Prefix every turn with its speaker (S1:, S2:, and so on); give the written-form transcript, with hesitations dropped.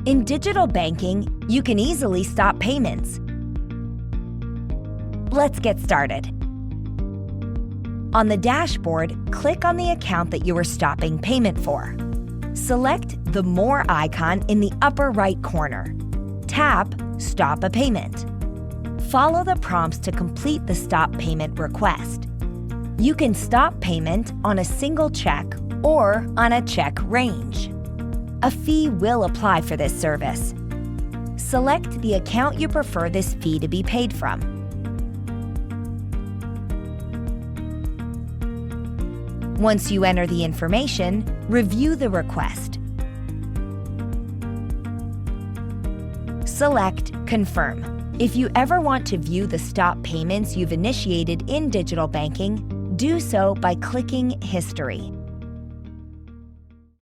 S1: In digital banking, you can easily stop payments. Let's get started. On the dashboard, click on the account that you are stopping payment for. Select the More icon in the upper right corner. Tap Stop a Payment. Follow the prompts to complete the stop payment request. You can stop payment on a single check or on a check range. A fee will apply for this service. Select the account you prefer this fee to be paid from. Once you enter the information, review the request. Select Confirm. If you ever want to view the stop payments you've initiated in digital banking, do so by clicking History.